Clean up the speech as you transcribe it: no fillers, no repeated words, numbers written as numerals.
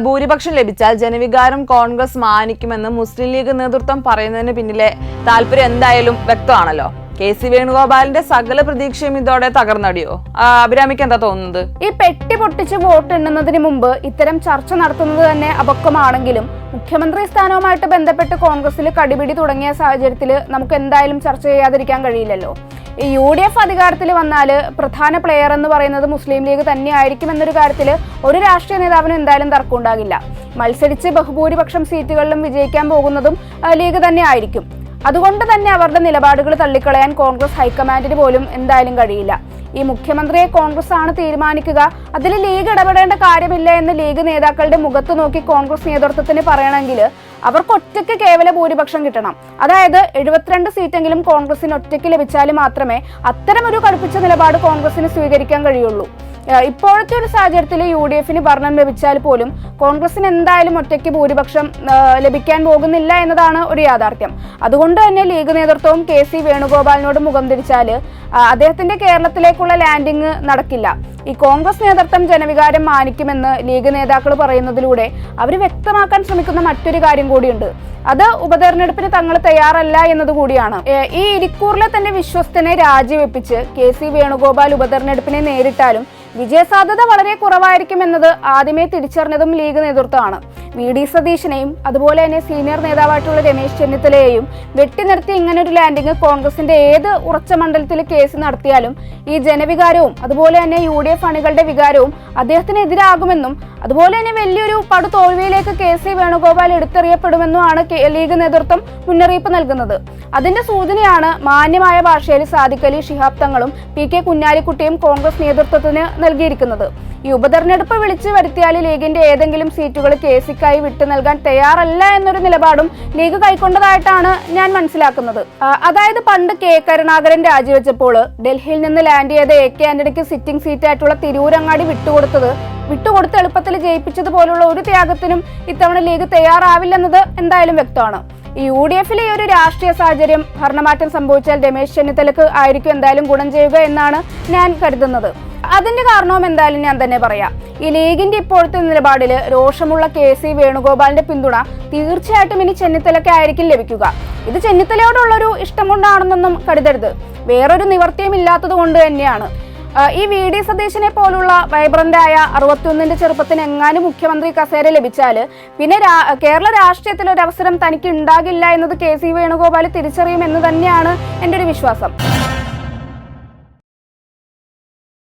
ഭൂരിപക്ഷം ലഭിച്ചാൽ ജനവികാരം കോൺഗ്രസ് മാനിക്കുമെന്ന് മുസ്ലിം ലീഗ് നേതൃത്വം പറയുന്നതിന് പിന്നിലെ താല്പര്യം എന്തായാലും വ്യക്തമാണല്ലോ. കെ.സി. വേണുഗോപാലിന്റെ സകല പ്രതീക്ഷയും ഇതോടെ തകർന്നടിയോ? അഭിരാമിക്ക് എന്താ തോന്നുന്നത്? ഈ പെട്ടി പൊട്ടിച്ച് വോട്ട് എണ്ണുന്നതിന് മുമ്പ് ഇത്തരം ചർച്ച നടത്തുന്നത് തന്നെ അപക്വമാണെങ്കിലും മുഖ്യമന്ത്രി സ്ഥാനവുമായിട്ട് ബന്ധപ്പെട്ട് കോൺഗ്രസിൽ കടിപിടി തുടങ്ങിയ സാഹചര്യത്തിൽ നമുക്ക് എന്തായാലും ചർച്ച ചെയ്യാതിരിക്കാൻ കഴിയില്ലല്ലോ. ഈ UDF അധികാരത്തിൽ വന്നാൽ പ്രധാന പ്ലെയർ എന്ന് പറയുന്നത് മുസ്ലിം ലീഗ് തന്നെയായിരിക്കും എന്നൊരു കാര്യത്തിൽ ഒരു രാഷ്ട്രീയ നേതാവിനും എന്തായാലും തർക്കമുണ്ടാകില്ല. മത്സരിച്ച് ബഹുഭൂരിപക്ഷം സീറ്റുകളിലും വിജയിക്കാൻ പോകുന്നതും ലീഗ് തന്നെ ആയിരിക്കും. അതുകൊണ്ട് തന്നെ അവരുടെ നിലപാടുകൾ തള്ളിക്കളയാൻ കോൺഗ്രസ് ഹൈക്കമാൻഡിന് പോലും എന്തായാലും കഴിയില്ല. ഈ മുഖ്യമന്ത്രിയെ കോൺഗ്രസ് ആണ് തീരുമാനിക്കുക, അതിൽ ലീഗ് ഇടപെടേണ്ട കാര്യമില്ല എന്ന് ലീഗ് നേതാക്കളുടെ മുഖത്ത് നോക്കി കോൺഗ്രസ് നേതൃത്വത്തിന് പറയണമെങ്കിൽ അവർക്ക് ഒറ്റയ്ക്ക് കേവല ഭൂരിപക്ഷം കിട്ടണം. അതായത് 72 സീറ്റെങ്കിലും കോൺഗ്രസിന് ഒറ്റയ്ക്ക് ലഭിച്ചാൽ മാത്രമേ അത്തരമൊരു കടുപ്പിച്ച നിലപാട് കോൺഗ്രസിന് സ്വീകരിക്കാൻ കഴിയുള്ളൂ. ഇപ്പോഴത്തെ ഒരു സാഹചര്യത്തിൽ UDFന് ഭരണം ലഭിച്ചാൽ പോലും കോൺഗ്രസിന് എന്തായാലും ഒറ്റയ്ക്ക് ഭൂരിപക്ഷം ലഭിക്കാൻ പോകുന്നില്ല എന്നതാണ് ഒരു യാഥാർത്ഥ്യം. അതുകൊണ്ട് തന്നെ ലീഗ് നേതൃത്വവും കെ.സി. വേണുഗോപാലിനോട് മുഖം തിരിച്ചാൽ അദ്ദേഹത്തിന്റെ കേരളത്തിലേക്കുള്ള ലാൻഡിങ് നടക്കില്ല. ഈ കോൺഗ്രസ് നേതൃത്വം ജനവികാരം മാനിക്കുമെന്ന് ലീഗ് നേതാക്കൾ പറയുന്നതിലൂടെ അവർ വ്യക്തമാക്കാൻ ശ്രമിക്കുന്ന മറ്റൊരു കാര്യം കൂടിയുണ്ട്. അത് ഉപതെരഞ്ഞെടുപ്പിന് തങ്ങൾ തയ്യാറല്ല എന്നതുകൂടിയാണ്. ഈ ഇരിക്കൂറിലെ തന്നെ വിശ്വസ്തനെ രാജിവെപ്പിച്ച് കെ.സി. വേണുഗോപാൽ ഉപതെരഞ്ഞെടുപ്പിനെ നേരിട്ടാലും വിജയസാധ്യത വളരെ കുറവായിരിക്കും എന്നത് ആദ്യമേ തിരിച്ചറിഞ്ഞതും ലീഗ് നേതൃത്വമാണ്. VD സതീശനെയും അതുപോലെ തന്നെ സീനിയർ നേതാവായിട്ടുള്ള രമേശ് ചെന്നിത്തലയെയും വെട്ടി നിർത്തി ഇങ്ങനൊരു ലാൻഡിങ് കോൺഗ്രസിന്റെ ഏത് ഉറച്ച മണ്ഡലത്തിൽ കേസ് നടത്തിയാലും ഈ ജനവികാരവും അതുപോലെ തന്നെ UDF അണികളുടെ വികാരവും അദ്ദേഹത്തിനെതിരാകുമെന്നും അതുപോലെ തന്നെ വലിയൊരു പടുതോൽവിയിലേക്ക് കെ.സി. വേണുഗോപാൽ എടുത്തെറിയപ്പെടുമെന്നുമാണ് ലീഗ് നേതൃത്വം മുന്നറിയിപ്പ് നൽകുന്നത്. അതിന്റെ സൂചനയാണ് മാന്യമായ ഭാഷയിൽ സാദിഖ് അലി ശിഹാബ് തങ്ങളും PK കുഞ്ഞാലിക്കുട്ടിയും കോൺഗ്രസ് നേതൃത്വത്തിന് നൽകിയിരിക്കുന്നത്. ഈ ഉപതെരഞ്ഞെടുപ്പ് വിളിച്ചു വരുത്തിയാൽ ലീഗിന്റെ ഏതെങ്കിലും സീറ്റുകൾ കെ.സിക്കായി വിട്ടു നൽകാൻ തയ്യാറല്ല എന്നൊരു നിലപാടും ലീഗ് കൈക്കൊണ്ടതായിട്ടാണ് ഞാൻ മനസ്സിലാക്കുന്നത്. അതായത് പണ്ട് K. കരുണാകരൻ രാജിവെച്ചപ്പോൾ ഡൽഹിയിൽ നിന്ന് ലാൻഡ് ചെയ്ത AK ആന്റണിക്ക് സിറ്റിംഗ് സീറ്റായിട്ടുള്ള തിരൂരങ്ങാടി വിട്ടുകൊടുത്ത് എളുപ്പത്തിൽ ജയിപ്പിച്ചതുപോലുള്ള ഒരു ത്യാഗത്തിനും ഇത്തവണ ലീഗ് തയ്യാറാവില്ലെന്നത് എന്തായാലും വ്യക്തമാണ്. ഈ UDFിലെ ഒരു രാഷ്ട്രീയ സാഹചര്യം ഭരണമാറ്റം സംഭവിച്ചാൽ രമേശ് ചെന്നിത്തലക്ക് ആയിരിക്കും എന്തായാലും ഗുണം ചെയ്യുക എന്നാണ് ഞാൻ കരുതുന്നത്. അതിന്റെ കാരണവും എന്തായാലും ഞാൻ തന്നെ പറയാം. ഈ ലീഗിന്റെ ഇപ്പോഴത്തെ നിലപാടിൽ രോഷമുള്ള കെ.സി. വേണുഗോപാലിന്റെ പിന്തുണ തീർച്ചയായിട്ടും ഇനി ചെന്നിത്തലയ്ക്ക് ആയിരിക്കും ലഭിക്കുക. ഇത് ചെന്നിത്തലയോടുള്ളൊരു ഇഷ്ടം കൊണ്ടാണെന്നൊന്നും കരുതരുത്, വേറൊരു നിവർത്തിയും ഇല്ലാത്തത് കൊണ്ട് തന്നെയാണ്. ഈ VD സതീശനെ പോലുള്ള വൈബ്രന്റായ 61ന്റെ ചെറുപ്പത്തിന് എങ്ങാനും മുഖ്യമന്ത്രി കസേര ലഭിച്ചാൽ പിന്നെ കേരള രാഷ്ട്രീയത്തിൽ ഒരു അവസരം തനിക്ക് ഉണ്ടാകില്ല എന്നത് കെ.സി. വേണുഗോപാൽ തിരിച്ചറിയുമെന്ന് തന്നെയാണ് എൻ്റെ ഒരു വിശ്വാസം.